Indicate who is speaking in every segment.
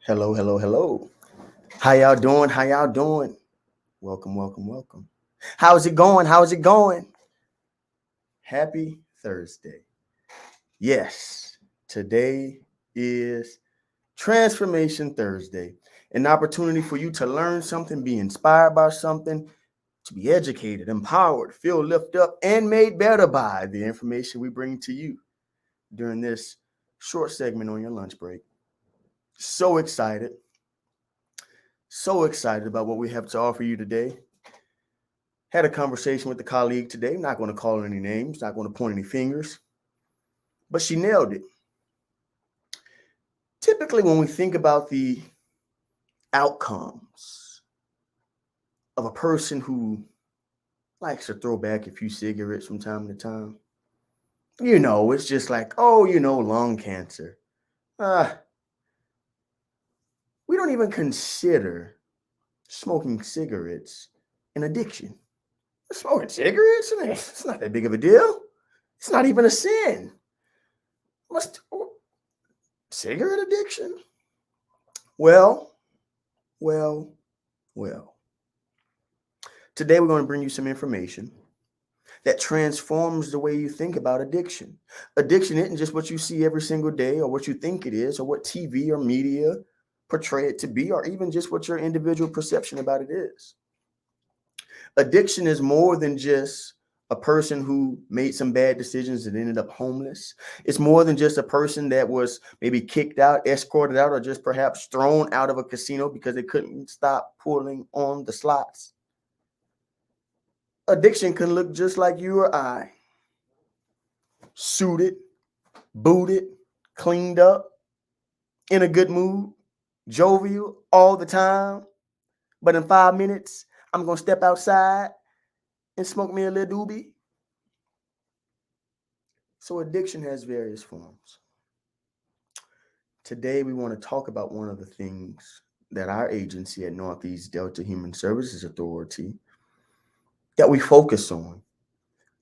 Speaker 1: Hello, hello, hello. How y'all doing? How y'all doing? Welcome, welcome, welcome. How's it going? How's it going? Happy Thursday. Yes, today is Transformation Thursday, an opportunity for you to learn something, be inspired by something, to be educated, empowered, feel lifted up, and made better by the information we bring to you during this short segment on your lunch break. So excited. So excited about what we have to offer you today. Had a conversation with a colleague today. I'm not going to call any names, not going to point any fingers, but she nailed it. Typically, when we think about the outcomes of a person who likes to throw back a few cigarettes from time to time, it's just like, lung cancer. We don't even consider smoking cigarettes an addiction. Smoking cigarettes, it's not that big of a deal. It's not even a sin. Cigarette addiction? Well. Today we're going to bring you some information that transforms the way you think about addiction. Addiction isn't just what you see every single day or what you think it is or what TV or media portray it to be or even just what your individual perception about it is. Addiction is more than just a person who made some bad decisions and ended up homeless. It's more than just a person that was maybe kicked out, escorted out, or just perhaps thrown out of a casino because they couldn't stop pulling on the slots. Addiction can look just like you or I. Suited, booted, cleaned up, in a good mood, jovial all the time. But in 5 minutes, I'm going to step outside and smoke me a little doobie. So addiction has various forms. Today, we want to talk about one of the things that our agency at Northeast Delta Human Services Authority that we focus on.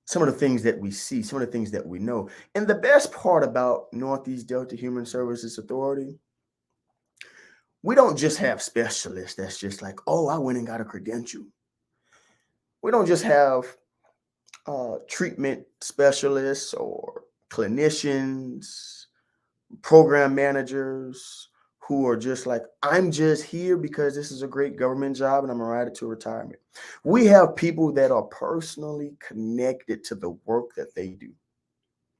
Speaker 1: Some of the things that we see, some of the things that we know. And the best part about Northeast Delta Human Services Authority, we don't just have specialists that's just like, oh, I went and got a credential. We don't just have treatment specialists or clinicians, program managers who are just like, I'm just here because this is a great government job and I'm going to ride it to retirement. We have people that are personally connected to the work that they do.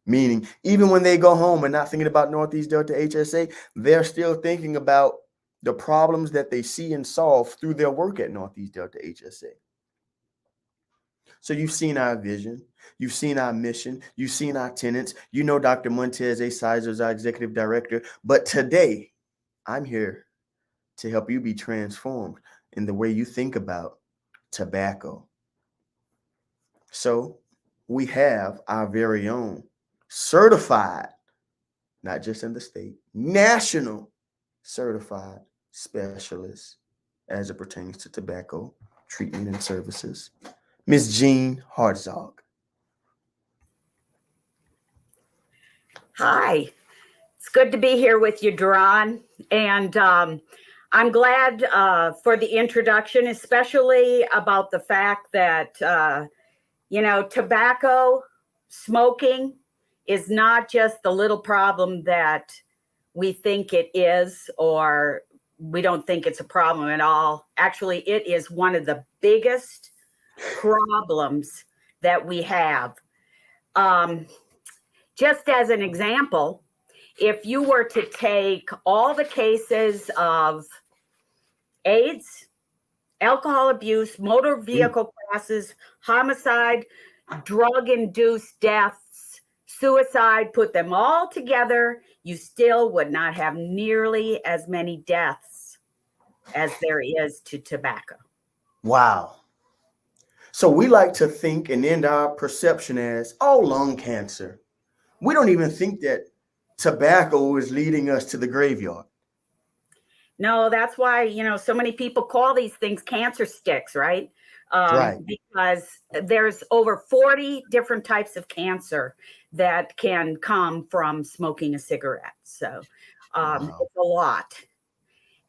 Speaker 1: Meaning, even when they go home and not thinking about Northeast Delta HSA, they're still thinking about the problems that they see and solve through their work at Northeast Delta HSA. So you've seen our vision, you've seen our mission, you've seen our tenants. You know Dr. Montez A. Sizer is our executive director. But today, I'm here to help you be transformed in the way you think about tobacco. So we have our very own certified, not just in the state, national certified specialist as it pertains to tobacco treatment and services, Ms. Jean Hartzog.
Speaker 2: Hi, it's good to be here with you, Duran. And I'm glad for the introduction, especially about the fact that, tobacco, smoking is not just the little problem that we think it is, or we don't think it's a problem at all. Actually, it is one of the biggest problems that we have. Just as an example, if you were to take all the cases of AIDS, alcohol abuse, motor vehicle crashes, homicide, drug-induced deaths, suicide, put them all together, you still would not have nearly as many deaths as there is to tobacco.
Speaker 1: Wow. So we like to think and end our perception as, oh, lung cancer. We don't even think that tobacco is leading us to the graveyard.
Speaker 2: No, that's why, so many people call these things cancer sticks, right?
Speaker 1: Right.
Speaker 2: Because there's over 40 different types of cancer that can come from smoking a cigarette. So
Speaker 1: Wow.
Speaker 2: It's a lot.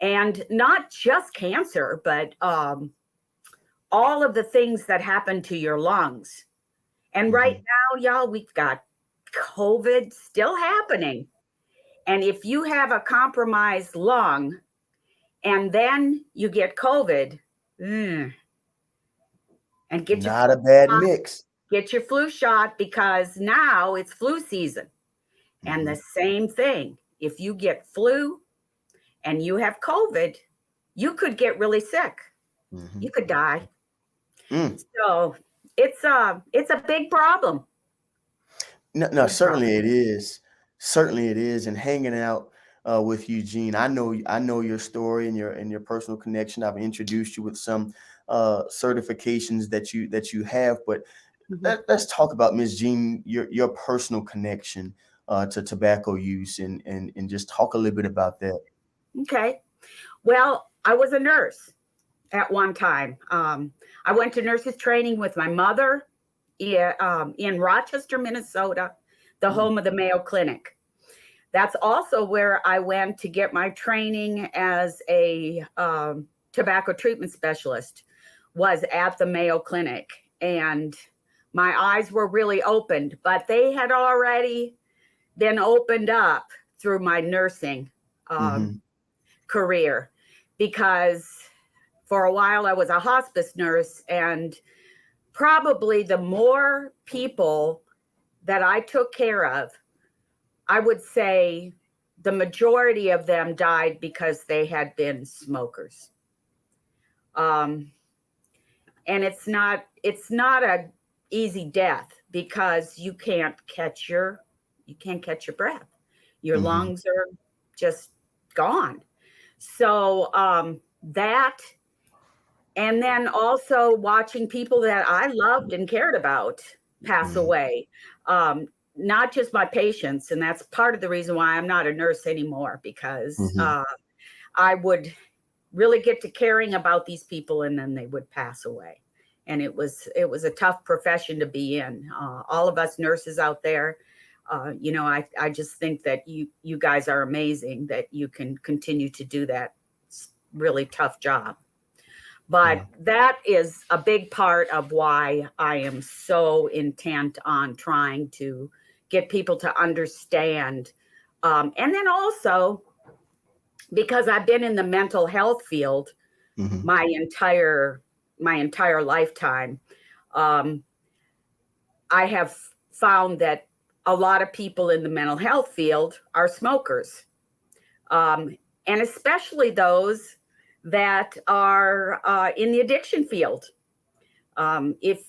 Speaker 2: And not just cancer, but all of the things that happen to your lungs. And right now, y'all, we've got COVID still happening. And if you have a compromised lung and then you get COVID, and get
Speaker 1: Not a bad
Speaker 2: shot,
Speaker 1: mix.
Speaker 2: get your flu shot, because now it's flu season. And the same thing, if you get flu and you have COVID, you could get really sick. You could die. So it's a big problem.
Speaker 1: No, certainly it is. Certainly it is. And hanging out with Eugene, I know your story and your personal connection. I've introduced you with some certifications that you have, but let's talk about, Ms. Jean, your personal connection to tobacco use, and just talk a little bit about that.
Speaker 2: Okay. Well, I was a nurse at one time. I went to nurses training with my mother in Rochester, Minnesota, the home of the Mayo Clinic. That's also where I went to get my training as a tobacco treatment specialist, was at the Mayo Clinic. And my eyes were really opened, but they had already been opened up through my nursing career, because for a while I was a hospice nurse, and probably the more people that I took care of, I would say the majority of them died because they had been smokers. And it's not a easy death, because you can't catch your breath. Your lungs are just gone. So that, and then also watching people that I loved and cared about pass away. Not just my patients, and that's part of the reason why I'm not a nurse anymore, because I would really get to caring about these people, and then they would pass away. And it was a tough profession to be in. All of us nurses out there, I just think that you guys are amazing that you can continue to do that really tough job. But that is a big part of why I am so intent on trying to get people to understand. And then also, because I've been in the mental health field my entire lifetime, I have found that a lot of people in the mental health field are smokers, and especially those that are in the addiction field. If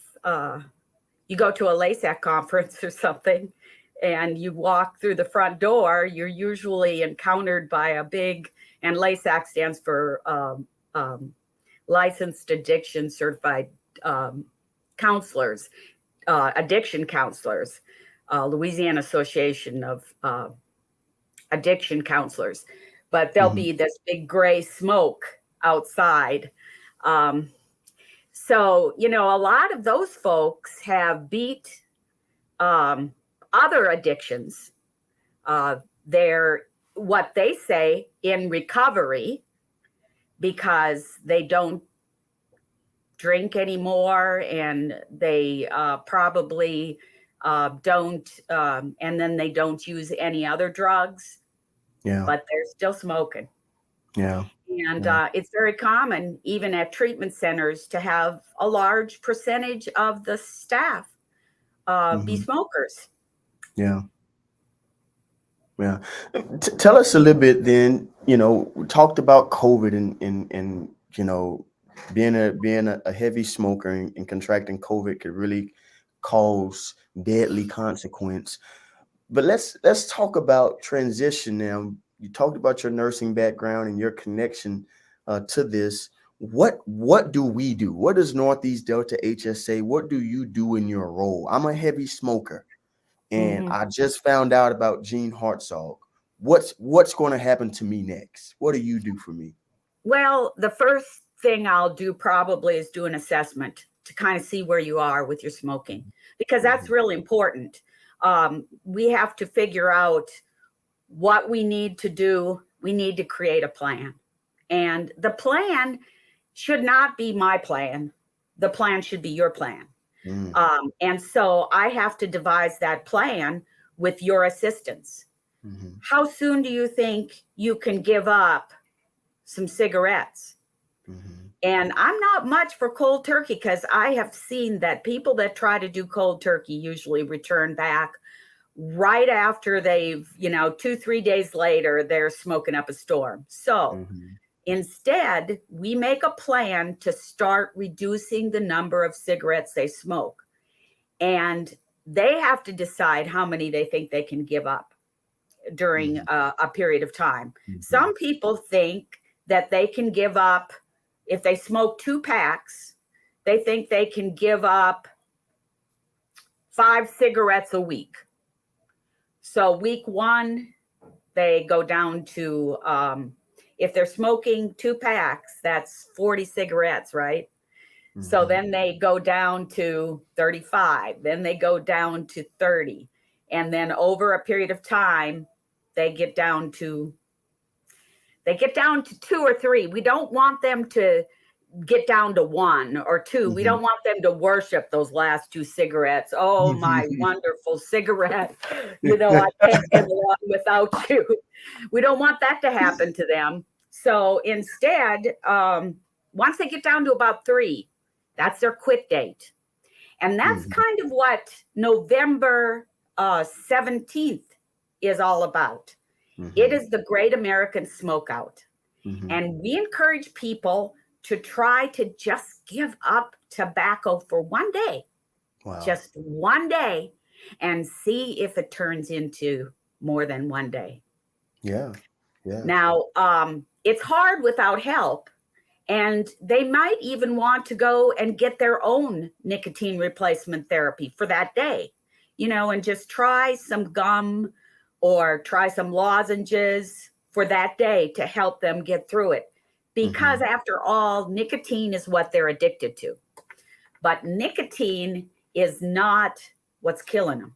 Speaker 2: you go to a LASAC conference or something and you walk through the front door, you're usually encountered by a big, and LASAC stands for Licensed Addiction Certified Counselors, Addiction Counselors, Louisiana Association of Addiction Counselors. But there'll be this big gray smoke outside. So, a lot of those folks have beat other addictions. They're, what they say, in recovery, because they don't drink anymore, and they probably don't, and then they don't use any other drugs. But they're still smoking. And it's very common, even at treatment centers, to have a large percentage of the staff be smokers.
Speaker 1: Tell us a little bit then. We talked about COVID and being a heavy smoker and contracting COVID could really cause deadly consequence. But let's talk about transition now. You talked about your nursing background and your connection to this. What do we do? What does Northeast Delta HSA? What do you do in your role? I'm a heavy smoker, and I just found out about Gene Hartzog. What's going to happen to me next? What do you do for me?
Speaker 2: Well, the first thing I'll do probably is do an assessment to kind of see where you are with your smoking, because that's really important. We have to figure out what we need to do. We need to create a plan. And the plan should not be my plan. The plan should be your plan. And so I have to devise that plan with your assistance. How soon do you think you can give up some cigarettes? And I'm not much for cold turkey, because I have seen that people that try to do cold turkey usually return back right after they've, 2-3 days later, they're smoking up a storm. So instead, we make a plan to start reducing the number of cigarettes they smoke. And they have to decide how many they think they can give up during a period of time. Some people think that they can give up, if they smoke 2 packs, they think they can give up 5 cigarettes a week. So week 1, they go down to, if they're smoking 2 packs, that's 40 cigarettes, right? So then they go down to 35, then they go down to 30. And then over a period of time, they get down to 2 or 3. We don't want them to get down to 1 or 2. We don't want them to worship those last 2 cigarettes. Oh, my wonderful cigarette. I can't get along without you. We don't want that to happen to them. So instead, once they get down to about 3, that's their quit date. And that's kind of what November 17th is all about. It is the Great American Smokeout. And we encourage people to try to just give up tobacco for 1 day. Wow. Just 1 day, and see if it turns into more than 1 day.
Speaker 1: Yeah.
Speaker 2: Now, it's hard without help. And they might even want to go and get their own nicotine replacement therapy for that day, and just try some gum or try some lozenges for that day to help them get through it. Because after all, nicotine is what they're addicted to. But nicotine is not what's killing them.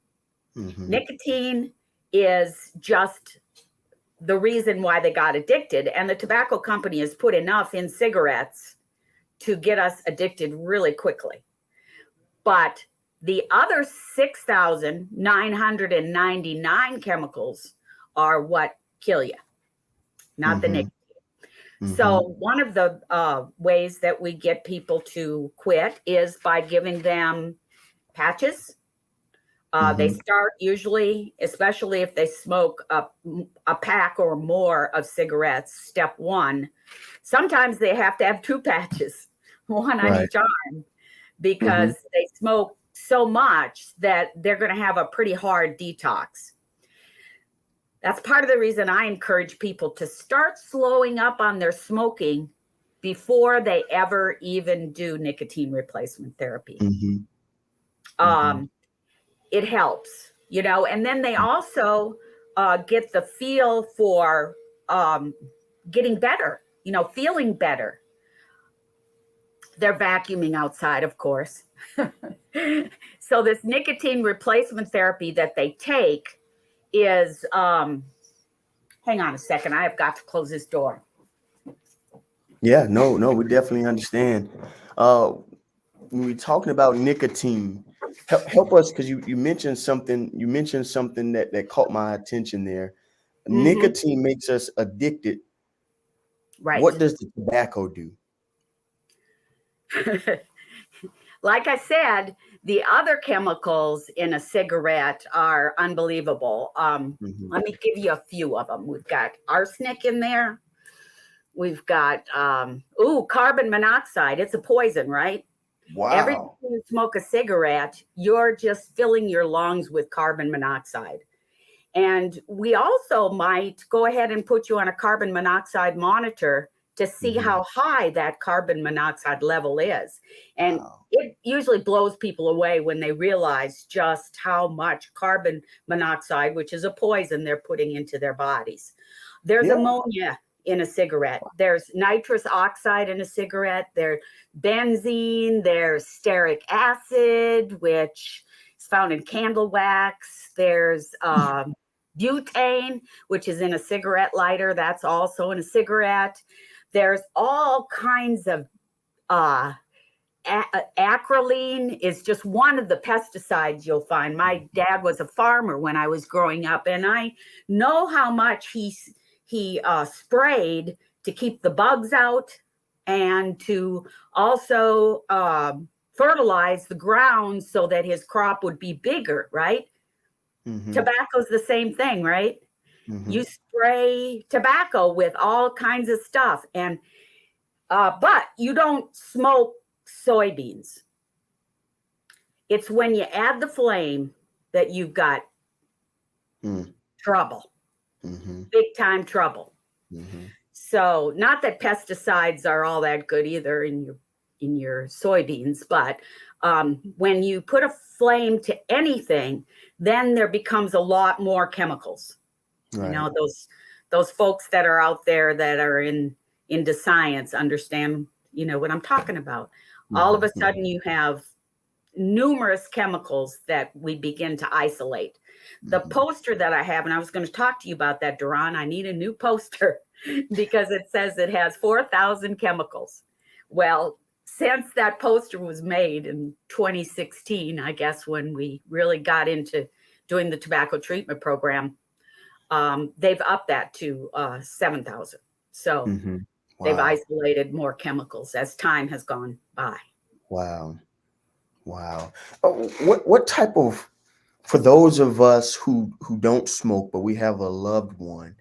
Speaker 2: Nicotine is just the reason why they got addicted. And the tobacco company has put enough in cigarettes to get us addicted really quickly. But the other 6,999 chemicals are what kill you, not the nicotine. So one of the ways that we get people to quit is by giving them patches. They start usually, especially if they smoke a pack or more of cigarettes, step 1. Sometimes they have to have 2 patches, 1 on each arm, because they smoke so much that they're going to have a pretty hard detox. That's part of the reason I encourage people to start slowing up on their smoking before they ever even do nicotine replacement therapy. It helps, and then they also get the feel for getting better, feeling better. They're vacuuming outside, of course. So this nicotine replacement therapy that they take is, hang on a second, I have got to close this door.
Speaker 1: Yeah, no, we definitely understand. When we're talking about nicotine, help us, because you mentioned something. You mentioned something that caught my attention there. Nicotine makes us addicted. Right. What does the tobacco do?
Speaker 2: Like I said, the other chemicals in a cigarette are unbelievable. Let me give you a few of them. We've got arsenic in there. We've got carbon monoxide. It's a poison, right?
Speaker 1: Wow.
Speaker 2: Every time you smoke a cigarette, you're just filling your lungs with carbon monoxide. And we also might go ahead and put you on a carbon monoxide monitor to see how high that carbon monoxide level is. And it usually blows people away when they realize just how much carbon monoxide, which is a poison, they're putting into their bodies. There's ammonia in a cigarette. There's nitrous oxide in a cigarette. There's benzene. There's stearic acid, which is found in candle wax. There's butane, which is in a cigarette lighter. That's also in a cigarette. There's all kinds of acrolein is just one of the pesticides you'll find. My dad was a farmer when I was growing up, and I know how much he sprayed to keep the bugs out and to also fertilize the ground so that his crop would be bigger, right?
Speaker 1: Mm-hmm.
Speaker 2: Tobacco's the same thing, right?
Speaker 1: Mm-hmm.
Speaker 2: You spray tobacco with all kinds of stuff, and but you don't smoke soybeans. It's when you add the flame that you've got trouble, big time trouble. So not that pesticides are all that good either in your soybeans, but when you put a flame to anything, then there becomes a lot more chemicals. Right. You know, those folks that are out there that are into science understand, you know, what I'm talking about. All of a sudden you have numerous chemicals that we begin to isolate. The poster that I have, and I was going to talk to you about that, Duran, I need a new poster because it says it has 4,000 chemicals. Well, since that poster was made in 2016, I guess when we really got into doing the tobacco treatment program, they've upped that to 7,000. So they've isolated more chemicals as time has gone by. Wow.
Speaker 1: What type of, for those of us who don't smoke but we have a loved one,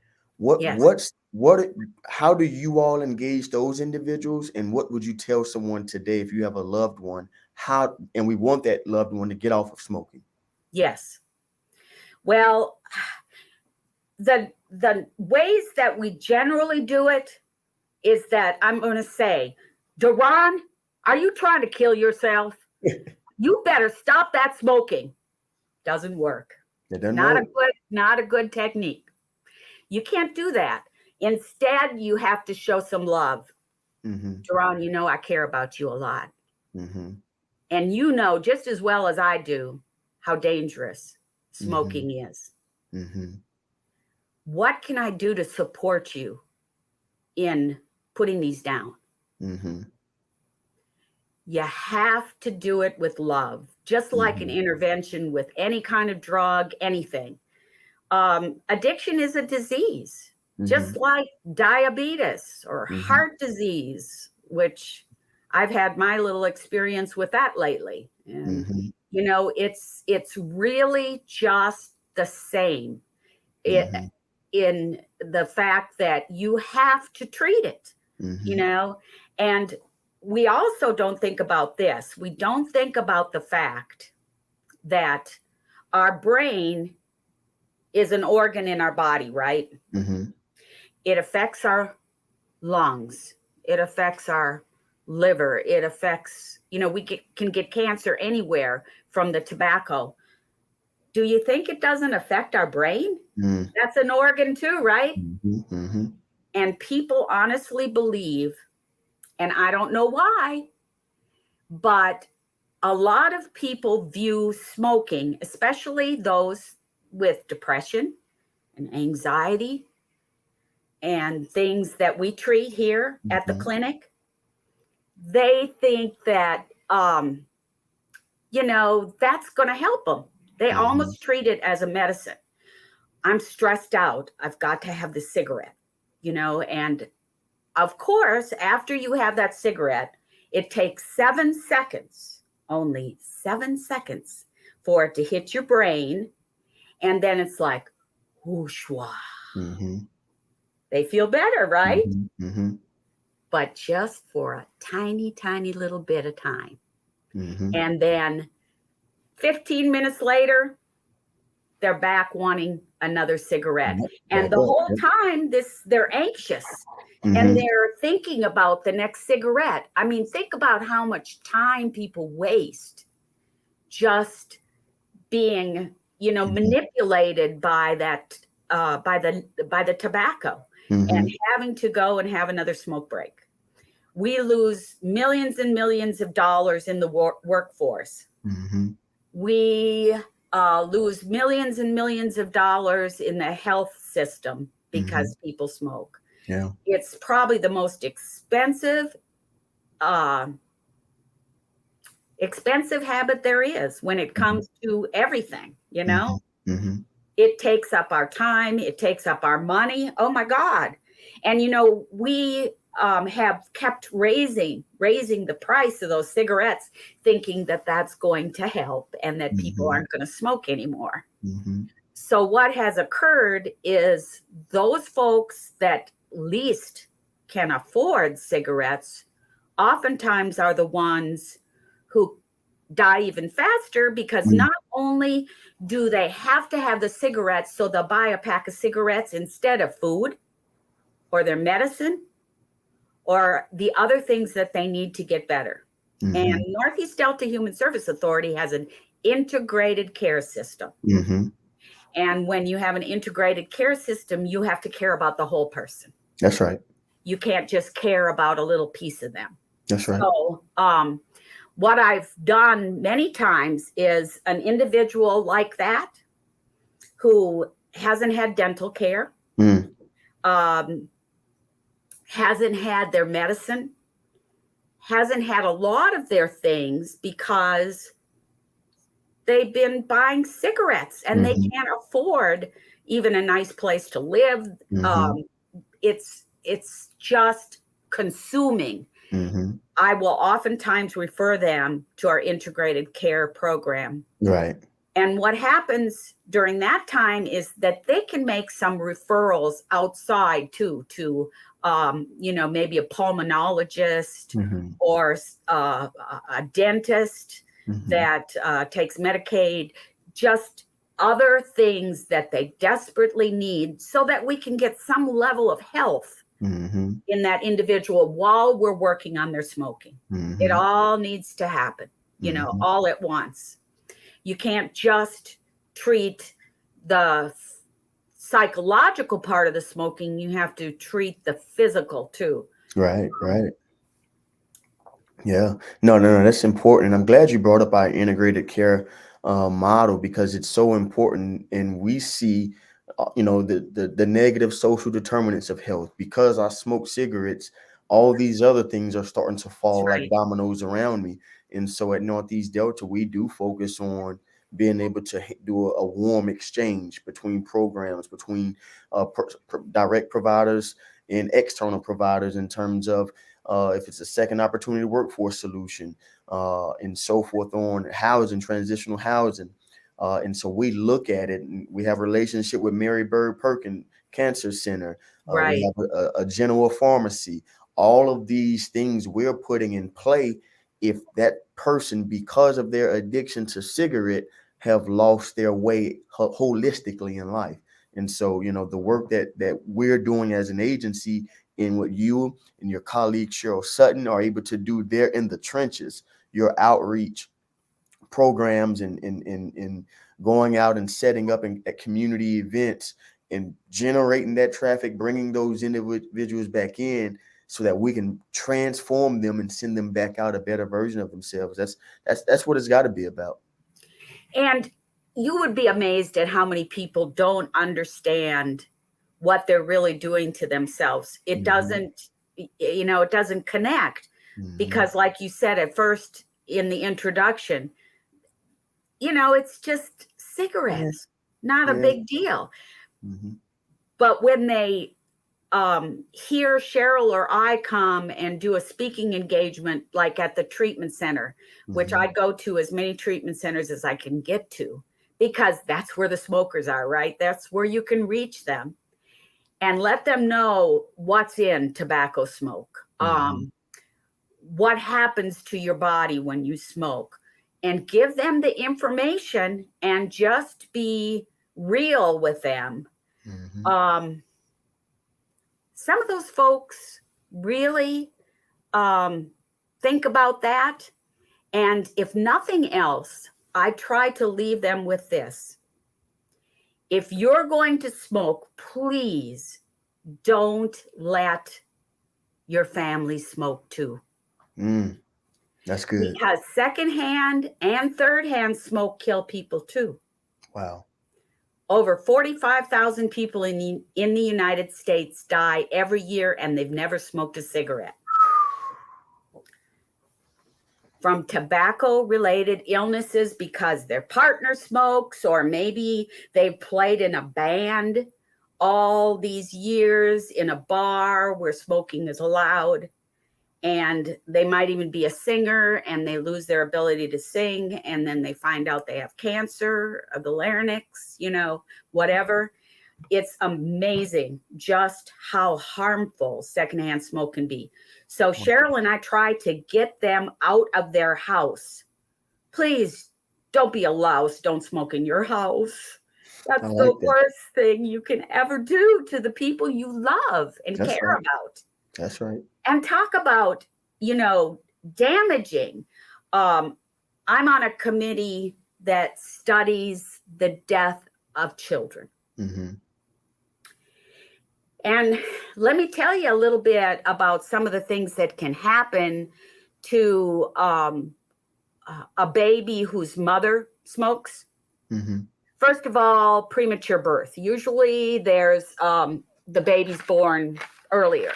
Speaker 1: how do you all engage those individuals, and what would you tell someone today if you have a loved one, and we want that loved one to get off of smoking?
Speaker 2: Yes. Well, the ways that we generally do it is that I'm going to say, Duran, are you trying to kill yourself? You better stop that smoking. Doesn't work.
Speaker 1: It doesn't work.
Speaker 2: Not a good technique. You can't do that. Instead, you have to show some love. Duran, you know I care about you a lot. And you know just as well as I do how dangerous smoking is. What can I do to support you in putting these down? You have to do it with love, just like an intervention with any kind of drug, anything. Addiction is a disease, just like diabetes or heart disease, which I've had my little experience with that lately. And, you know, it's really just the same in the fact that you have to treat it, you know, and we also don't think about this. We don't think about the fact that our brain is an organ in our body, right? It affects our lungs. It affects our liver. It affects, you know, we can get cancer anywhere from the tobacco. Do you think it doesn't affect our brain? That's an organ too, right? And people honestly believe, and I don't know why, but a lot of people view smoking, especially those with depression and anxiety and things that we treat here at the clinic. They think that, you know, that's going to help them. They almost treat it as a medicine. I'm stressed out. I've got to have the cigarette, you know, and of course, after you have that cigarette, it takes 7 seconds, only 7 seconds for it to hit your brain. And then it's like, whooshwa. They feel better, right? But just for a tiny, tiny little bit of time. And then 15 minutes later, they're back wanting another cigarette. And the whole time, they're anxious. And they're thinking about the next cigarette. I mean, think about how much time people waste just being, you know, manipulated by that, by the tobacco and having to go and have another smoke break. We lose millions and millions of dollars in the workforce. We lose millions and millions of dollars in the health system because people smoke.
Speaker 1: Yeah.
Speaker 2: It's probably the most expensive habit there is when it
Speaker 1: Mm-hmm.
Speaker 2: comes to everything, you know?
Speaker 1: Mm-hmm. Mm-hmm.
Speaker 2: It takes up our time. It takes up our money. Oh my God. And, we have kept raising the price of those cigarettes, thinking that that's going to help and that people
Speaker 1: Mm-hmm.
Speaker 2: aren't going to smoke anymore.
Speaker 1: Mm-hmm.
Speaker 2: So what has occurred is those folks that least can afford cigarettes oftentimes are the ones who die even faster, because not only do they have to have the cigarettes, so they'll buy a pack of cigarettes instead of food or their medicine or the other things that they need to get better.
Speaker 1: Mm-hmm.
Speaker 2: And Northeast Delta Human Service Authority has an integrated care system.
Speaker 1: Mm-hmm.
Speaker 2: And when you have an integrated care system, you have to care about the whole person.
Speaker 1: That's right.
Speaker 2: You can't just care about a little piece of them.
Speaker 1: That's right.
Speaker 2: So, what I've done many times is an individual like that who hasn't had dental care, hasn't had their medicine, hasn't had a lot of their things because they've been buying cigarettes and they can't afford even a nice place to live. It's just consuming. I will oftentimes refer them to our integrated care program.
Speaker 1: Right.
Speaker 2: And what happens during that time is that they can make some referrals outside too, to, maybe a pulmonologist or a dentist that takes Medicaid, just other things that they desperately need so that we can get some level of health in that individual while we're working on their smoking. It all needs to happen, all at once. You can't just treat the psychological part of the smoking. You have to treat the physical too.
Speaker 1: Right. Right. Yeah. No, that's important. And I'm glad you brought up our integrated care model, because it's so important. And we see, the negative social determinants of health. Because I smoke cigarettes, all these other things are starting to fall like dominoes around me. And so at Northeast Delta, we do focus on being able to do a warm exchange between programs, between direct providers and external providers, in terms of if it's a second opportunity workforce solution, and so forth, on housing, transitional housing. And so we look at it, and we have a relationship with Mary Bird Perkin Cancer Center. We have a general pharmacy. All of these things we're putting in play if that person, because of their addiction to cigarette, have lost their way holistically in life. And so, the work that we're doing as an agency, in what you and your colleague Cheryl Sutton are able to do there in the trenches, your outreach programs and going out and setting up at community events and generating that traffic, bringing those individuals back in so that we can transform them and send them back out a better version of themselves. That's what it's got to be about.
Speaker 2: And you would be amazed at how many people don't understand what they're really doing to themselves. It doesn't, it doesn't connect, because like you said at first in the introduction, it's just cigarettes, not a big deal. But when they hear Cheryl or I come and do a speaking engagement, like at the treatment center, which I go to as many treatment centers as I can get to, because that's where the smokers are, right? That's where you can reach them and let them know what's in tobacco smoke, what happens to your body when you smoke, and give them the information and just be real with them. Some of those folks really think about that. And if nothing else, I try to leave them with this. If you're going to smoke, please don't let your family smoke too.
Speaker 1: That's good.
Speaker 2: Because secondhand and third-hand smoke kill people too.
Speaker 1: Wow.
Speaker 2: Over 45,000 people in the United States die every year, and they've never smoked a cigarette. From tobacco-related illnesses because their partner smokes, or maybe they've played in a band all these years in a bar where smoking is allowed, and they might even be a singer and they lose their ability to sing, and then they find out they have cancer of the larynx, whatever. It's amazing just how harmful secondhand smoke can be. So Cheryl and I try to get them out of their house. Please don't be a louse. Don't smoke in your house. That's the worst thing you can ever do to the people you love and care about.
Speaker 1: That's right.
Speaker 2: And talk about, damaging. I'm on a committee that studies the death of children.
Speaker 1: Mm-hmm.
Speaker 2: And let me tell you a little bit about some of the things that can happen to a baby whose mother smokes.
Speaker 1: Mm-hmm.
Speaker 2: First of all, premature birth. Usually there's the baby's born earlier.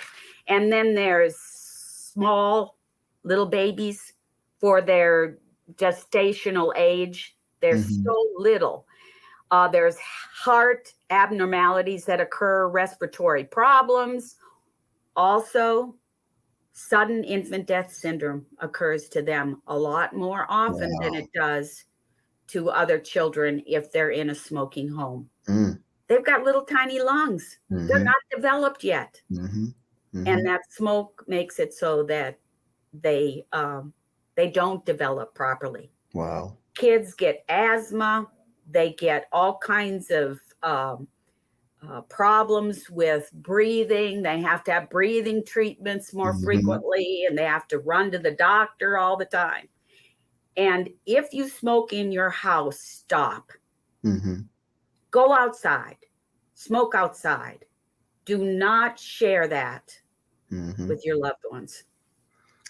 Speaker 2: And then there's small little babies for their gestational age. They're so little. There's heart abnormalities that occur, respiratory problems. Also, sudden infant death syndrome occurs to them a lot more often than it does to other children if they're in a smoking home. They've got little tiny lungs. They're not developed yet. And that smoke makes it so that they don't develop properly.
Speaker 1: Wow.
Speaker 2: Kids get asthma. They get all kinds of problems with breathing. They have to have breathing treatments more frequently, and they have to run to the doctor all the time. And if you smoke in your house, stop. Go outside. Smoke outside. Do not share that with your loved ones.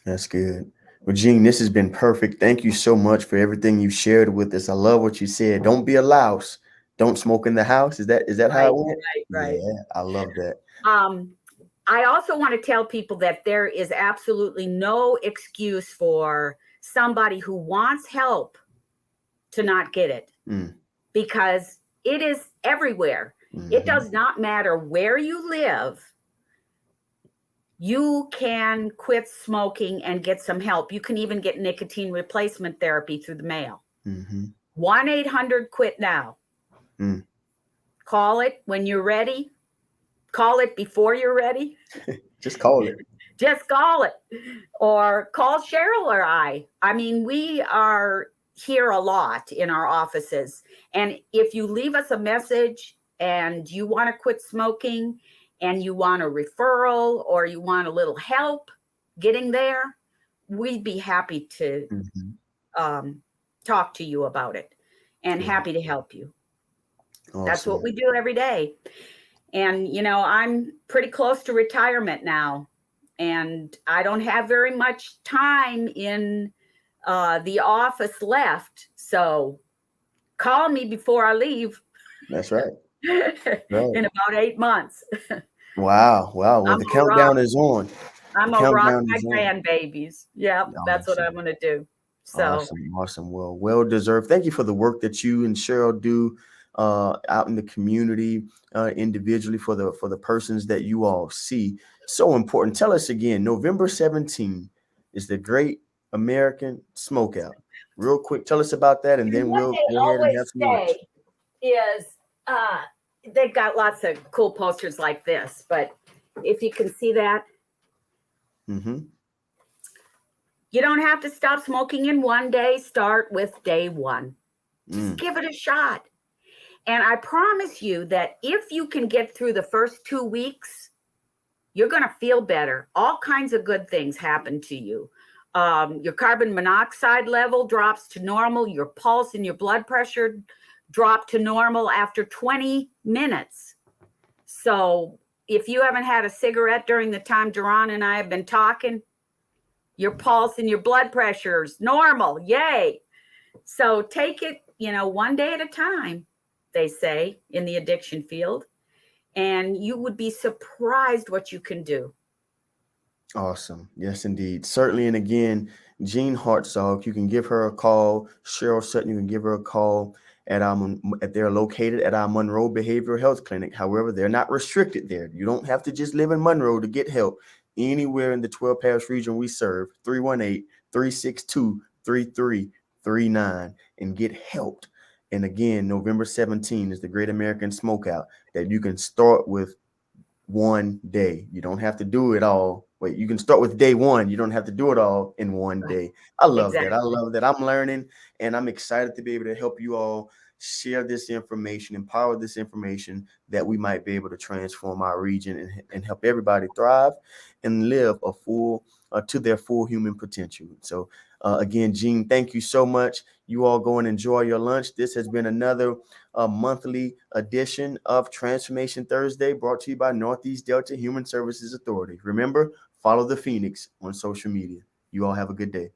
Speaker 1: That's good. Well, Jean, this has been perfect. Thank you so much for everything you shared with us. I love what you said. Don't be a louse. Don't smoke in the house. Is that how it went?
Speaker 2: Right.
Speaker 1: Yeah, I love that.
Speaker 2: I also want to tell people that there is absolutely no excuse for somebody who wants help to not get it, because it is everywhere. It does not matter where you live. You can quit smoking and get some help. You can even get nicotine replacement therapy through the mail. 1-800-QUIT-NOW. Call it when you're ready. Call it before you're ready.
Speaker 1: Just call it.
Speaker 2: Just call it. Or call Cheryl or I. I mean, we are here a lot in our offices. And if you leave us a message and you want to quit smoking and you want a referral or you want a little help getting there, we'd be happy to talk to you about it and happy to help you. Awesome. That's what we do every day. And, I'm pretty close to retirement now, and I don't have very much time in the office left. So call me before I leave.
Speaker 1: That's right.
Speaker 2: In about 8 months.
Speaker 1: Wow. Well, the countdown is on.
Speaker 2: I'm going to rock my grandbabies. Yeah, that's what I'm going to do. So
Speaker 1: Awesome. Well deserved. Thank you for the work that you and Cheryl do out in the community, individually, for the persons that you all see. So important. Tell us again, November 17th is the Great American Smokeout. Real quick, tell us about that, and then we'll go ahead and have some lunch.
Speaker 2: Is they've got lots of cool posters like this, but if you can see that, you don't have to stop smoking in one day. Start with day one. Just give it a shot. And I promise you that if you can get through the first 2 weeks, you're going to feel better. All kinds of good things happen to you. Your carbon monoxide level drops to normal. Your pulse and your blood pressure drop to normal after 20 minutes. So if you haven't had a cigarette during the time Duran and I have been talking, your pulse and your blood pressure is normal. Yay. So take it, one day at a time. they say, in the addiction field. And you would be surprised what you can do.
Speaker 1: Awesome. Yes, indeed. Certainly. And again, Jean Hartzog, you can give her a call. Cheryl Sutton, you can give her a call they're located at our Monroe Behavioral Health Clinic. However, they're not restricted there. You don't have to just live in Monroe to get help. Anywhere in the 12 parish region we serve, 318-362-3339 and get helped. And again, November 17 is the Great American Smokeout that you can start with one day. You don't have to do it all. Wait, you can start with day one. You don't have to do it all in one day. I love that. I
Speaker 2: Exactly.
Speaker 1: love that. I'm learning, and I'm excited to be able to help you all share this information, empower this information that we might be able to transform our region and help everybody thrive and live a full to their full human potential. So again, Jean, thank you so much. You all go and enjoy your lunch. This has been another monthly edition of Transformation Thursday, brought to you by Northeast Delta Human Services Authority. Remember, follow the Phoenix on social media. You all have a good day.